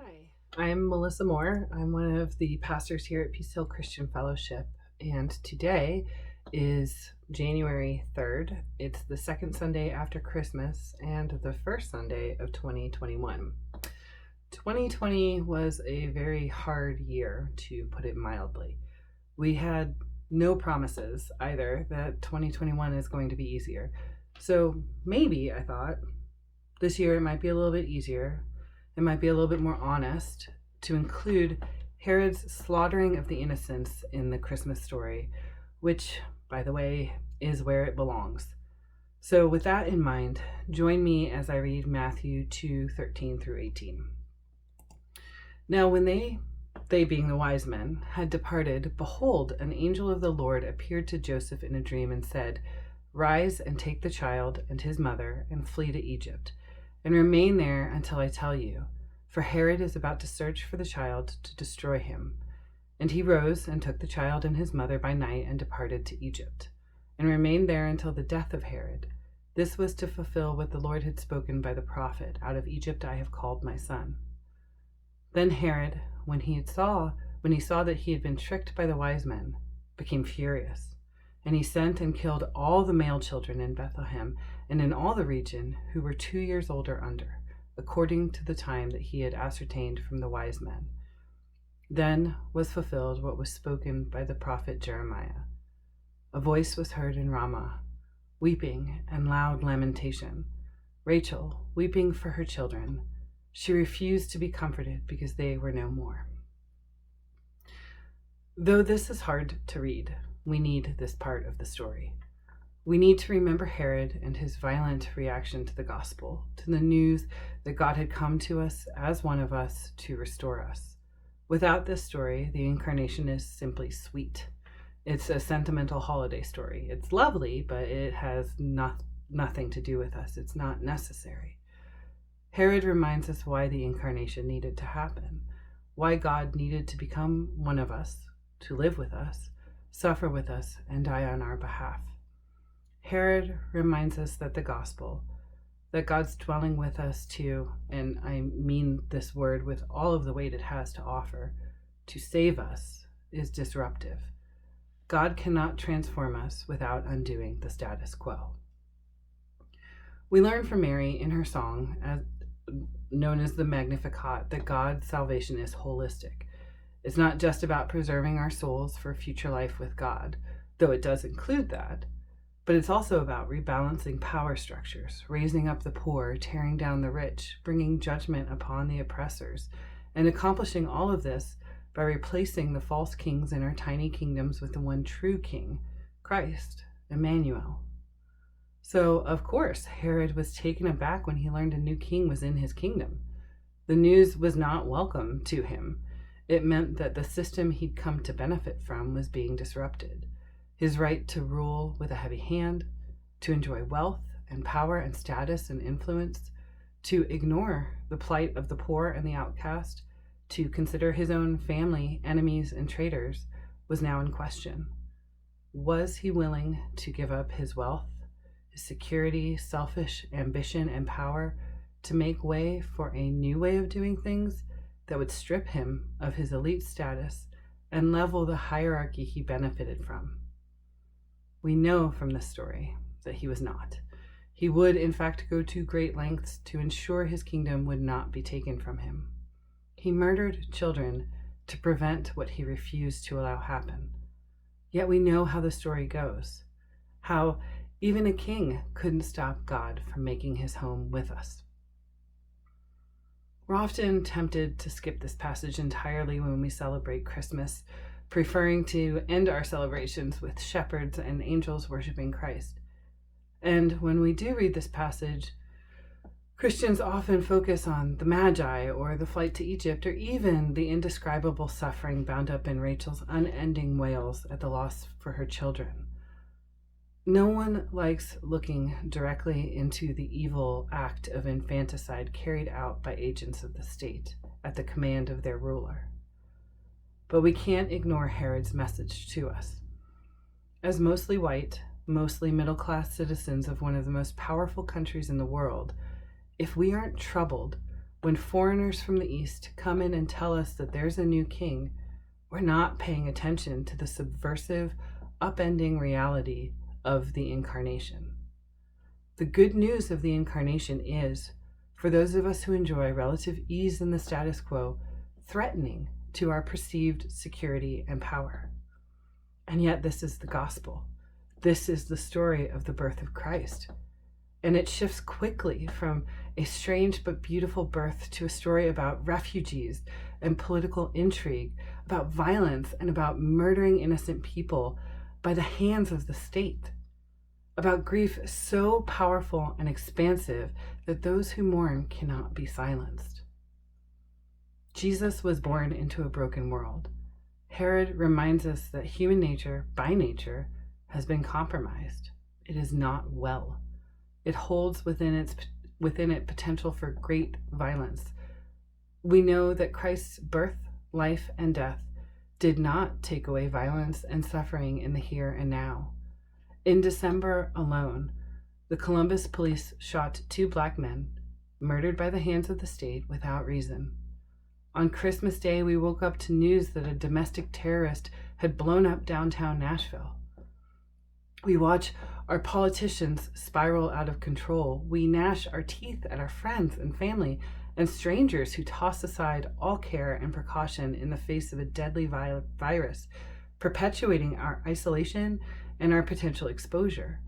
Hi, I'm Melissa Moore. I'm one of the pastors here at Peace Hill Christian Fellowship, and today is January 3rd. It's the second Sunday after Christmas and the first Sunday of 2021. 2020 was a very hard year, to put it mildly. We had no promises either that 2021 is going to be easier. So maybe, I thought, this year it might be a little bit easier. It might be a little bit more honest to include Herod's slaughtering of the innocents in the Christmas story, which, by the way, is where it belongs. So with that in mind, join me as I read Matthew 2:13 through 18. Now when they being the wise men, had departed, behold, an angel of the Lord appeared to Joseph in a dream and said, "Rise and take the child and his mother and flee to Egypt, and remain there until I tell you, for Herod is about to search for the child to destroy him." And he rose and took the child and his mother by night and departed to Egypt, and remained there until the death of Herod. This was to fulfill what the Lord had spoken by the prophet, "Out of Egypt I have called my son." Then Herod, when he saw that he had been tricked by the wise men, became furious. And he sent and killed all the male children in Bethlehem and in all the region who were 2 years old or under, according to the time that he had ascertained from the wise men. Then was fulfilled what was spoken by the prophet Jeremiah. A voice was heard in Ramah, weeping and loud lamentation, Rachel weeping for her children. She refused to be comforted because they were no more. Though this is hard to read, we need this part of the story. We need to remember Herod and his violent reaction to the gospel, to the news that God had come to us as one of us to restore us. Without this story, the incarnation is simply sweet. It's a sentimental holiday story. It's lovely, but it has nothing to do with us. It's not necessary. Herod reminds us why the incarnation needed to happen, why God needed to become one of us, to live with us, suffer with us, and die on our behalf. Herod reminds us that the gospel, that God's dwelling with us to, and I mean this word with all of the weight it has to offer, to save us, is disruptive. God cannot transform us without undoing the status quo. We learn from Mary in her song, known as the Magnificat, that God's salvation is holistic. It's not just about preserving our souls for future life with God, though it does include that, but it's also about rebalancing power structures, raising up the poor, tearing down the rich, bringing judgment upon the oppressors, and accomplishing all of this by replacing the false kings in our tiny kingdoms with the one true king, Christ, Emmanuel. So, of course, Herod was taken aback when he learned a new king was in his kingdom. The news was not welcome to him. It meant that the system he'd come to benefit from was being disrupted. His right to rule with a heavy hand, to enjoy wealth and power and status and influence, to ignore the plight of the poor and the outcast, to consider his own family enemies and traitors, was now in question. Was he willing to give up his wealth, his security, selfish ambition, and power to make way for a new way of doing things that would strip him of his elite status and level the hierarchy he benefited from? We know from this story that he was not. He would, in fact, go to great lengths to ensure his kingdom would not be taken from him. He murdered children to prevent what he refused to allow happen. Yet we know how the story goes, how even a king couldn't stop God from making his home with us. We're often tempted to skip this passage entirely when we celebrate Christmas, preferring to end our celebrations with shepherds and angels worshiping Christ. And when we do read this passage, Christians often focus on the Magi or the flight to Egypt, or even the indescribable suffering bound up in Rachel's unending wails at the loss for her children. No one likes looking directly into the evil act of infanticide carried out by agents of the state at the command of their ruler. But we can't ignore Herod's message to us. As mostly white, mostly middle-class citizens of one of the most powerful countries in the world, if we aren't troubled When foreigners from the East come in and tell us that there's a new king, we're not paying attention to the subversive, upending reality of the incarnation. The good news of the incarnation is, for those of us who enjoy relative ease in the status quo, threatening to our perceived security and power. And yet this is the gospel. This is the story of the birth of Christ. And it shifts quickly from a strange but beautiful birth to a story about refugees and political intrigue, about violence and about murdering innocent people by the hands of the state, about grief so powerful and expansive that those who mourn cannot be silenced. Jesus was born into a broken world. Herod reminds us that human nature, by nature, has been compromised. It is not well. It holds within it potential for great violence. We know that Christ's birth, life, and death did not take away violence and suffering in the here and now. In December alone, the Columbus police shot 2 black men, murdered by the hands of the state without reason. On Christmas Day, we woke up to news that a domestic terrorist had blown up downtown Nashville. We watch our politicians spiral out of control. We gnash our teeth at our friends and family and strangers who toss aside all care and precaution in the face of a deadly virus, perpetuating our isolation and our potential exposure.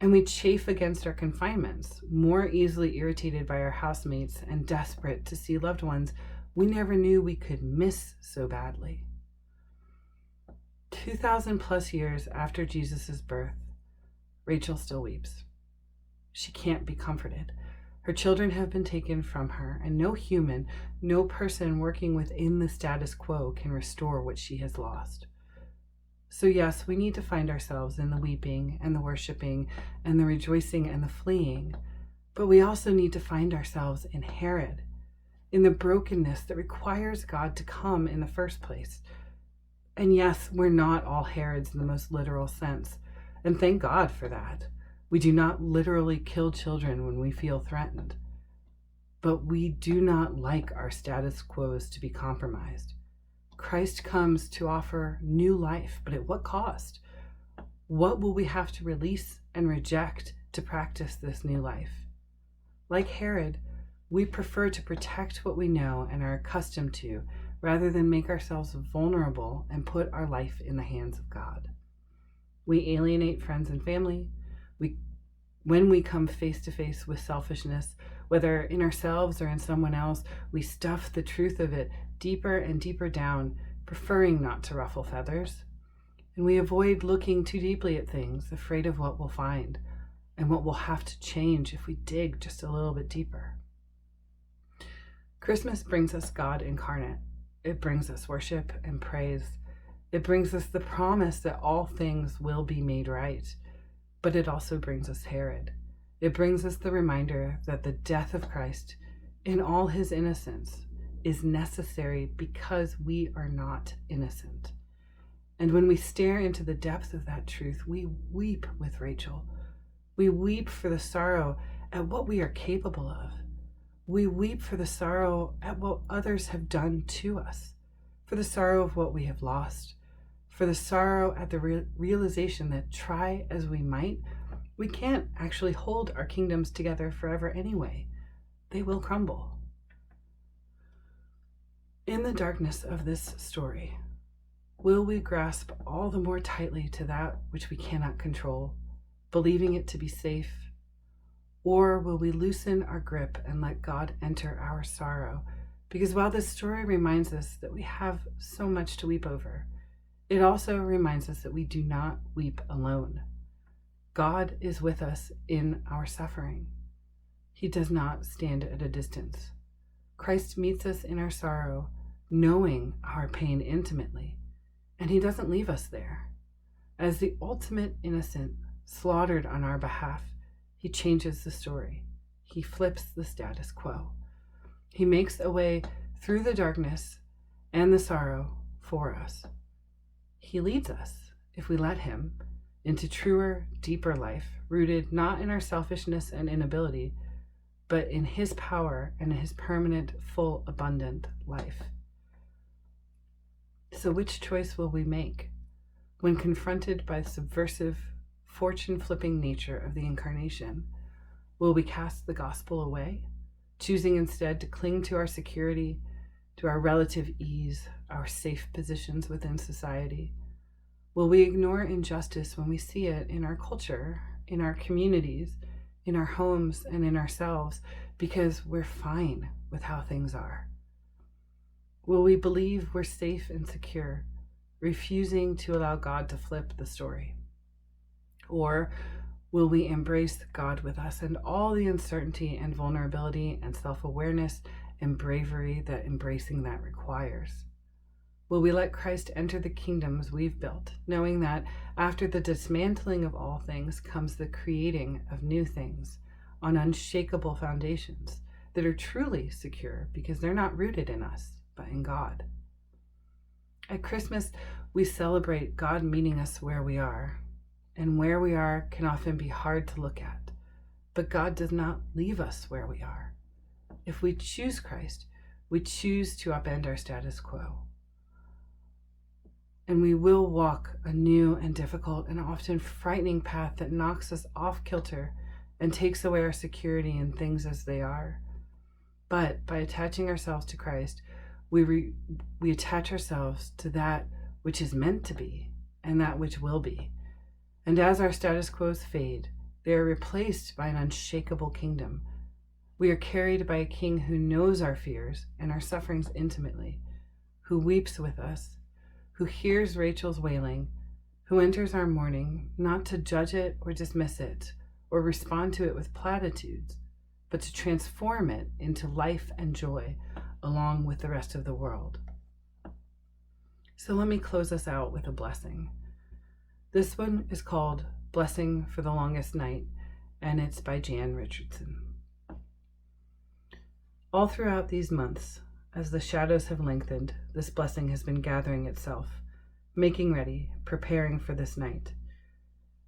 And we chafe against our confinements, more easily irritated by our housemates and desperate to see loved ones we never knew we could miss so badly. 2,000 plus years after Jesus' birth, Rachel still weeps. She can't be comforted. Her children have been taken from her, and no human, no person working within the status quo can restore what she has lost. So yes, we need to find ourselves in the weeping and the worshiping and the rejoicing and the fleeing, but we also need to find ourselves in Herod, in the brokenness that requires God to come in the first place. And yes, we're not all Herods in the most literal sense, and thank God for that. We do not literally kill children when we feel threatened, but we do not like our status quos to be compromised. Christ comes to offer new life, but at what cost? What will we have to release and reject to practice this new life? Like Herod, we prefer to protect what we know and are accustomed to, rather than make ourselves vulnerable and put our life in the hands of God. We alienate friends and family. When we come face to face with selfishness, whether in ourselves or in someone else, we stuff the truth of it deeper and deeper down, preferring not to ruffle feathers. And we avoid looking too deeply at things, afraid of what we'll find and what we'll have to change if we dig just a little bit deeper. Christmas brings us God incarnate. It brings us worship and praise. It brings us the promise that all things will be made right. But it also brings us Herod. It brings us the reminder that the death of Christ, in all his innocence, is necessary because we are not innocent. And when we stare into the depth of that truth, we weep with Rachel. We weep for the sorrow at what we are capable of. We weep for the sorrow at what others have done to us, for the sorrow of what we have lost, for the sorrow at the realization that, try as we might, we can't actually hold our kingdoms together forever anyway. They will crumble. In the darkness of this story, will we grasp all the more tightly to that which we cannot control, believing it to be safe? Or will we loosen our grip and let God enter our sorrow? Because while this story reminds us that we have so much to weep over, it also reminds us that we do not weep alone. God is with us in our suffering. He does not stand at a distance. Christ meets us in our sorrow, knowing our pain intimately, and he doesn't leave us there. As the ultimate innocent slaughtered on our behalf, he changes the story. He flips the status quo. He makes a way through the darkness and the sorrow for us. He leads us, if we let him, into truer, deeper life, rooted not in our selfishness and inability, but in his power and his permanent, full, abundant life. So which choice will we make when confronted by the subversive, fortune-flipping nature of the incarnation? Will we cast the gospel away, choosing instead to cling to our security, to our relative ease, our safe positions within society? Will we ignore injustice when we see it in our culture, in our communities, in our homes, and in ourselves, because we're fine with how things are? Will we believe we're safe and secure, refusing to allow God to flip the story? Or will we embrace God with us and all the uncertainty and vulnerability and self-awareness and bravery that embracing that requires? Will we let Christ enter the kingdoms we've built, knowing that after the dismantling of all things comes the creating of new things on unshakable foundations that are truly secure because they're not rooted in us, but in God? At Christmas, we celebrate God meeting us where we are, and where we are can often be hard to look at, but God does not leave us where we are. If we choose Christ, we choose to upend our status quo. And we will walk a new and difficult and often frightening path that knocks us off kilter and takes away our security in things as they are. But by attaching ourselves to Christ, we attach ourselves to that which is meant to be and that which will be. And as our status quos fade, they are replaced by an unshakable kingdom. We are carried by a king who knows our fears and our sufferings intimately, who weeps with us, who hears Rachel's wailing, who enters our mourning, not to judge it or dismiss it or respond to it with platitudes, but to transform it into life and joy along with the rest of the world. So let me close us out with a blessing. This one is called Blessing for the Longest Night, and it's by Jan Richardson. All throughout these months, as the shadows have lengthened, this blessing has been gathering itself, making ready, preparing for this night.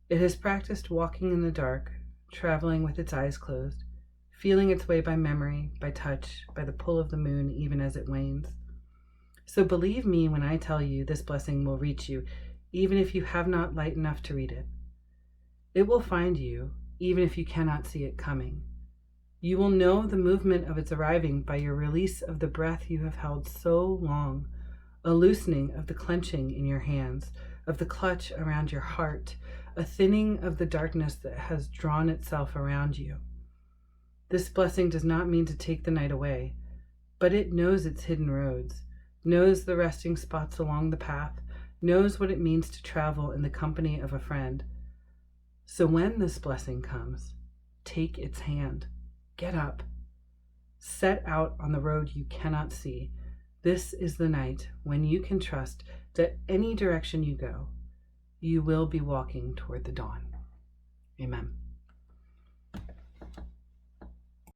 It has practiced walking in the dark, traveling with its eyes closed, feeling its way by memory, by touch, by the pull of the moon even as it wanes. So believe me when I tell you this blessing will reach you, even if you have not light enough to read it. It will find you, even if you cannot see it coming. You will know the movement of its arriving by your release of the breath you have held so long, a loosening of the clenching in your hands, of the clutch around your heart, a thinning of the darkness that has drawn itself around you. This blessing does not mean to take the night away, but it knows its hidden roads, knows the resting spots along the path, knows what it means to travel in the company of a friend. So when this blessing comes, take its hand. Get up. Set out on the road you cannot see. This is the night when you can trust that any direction you go, you will be walking toward the dawn. Amen.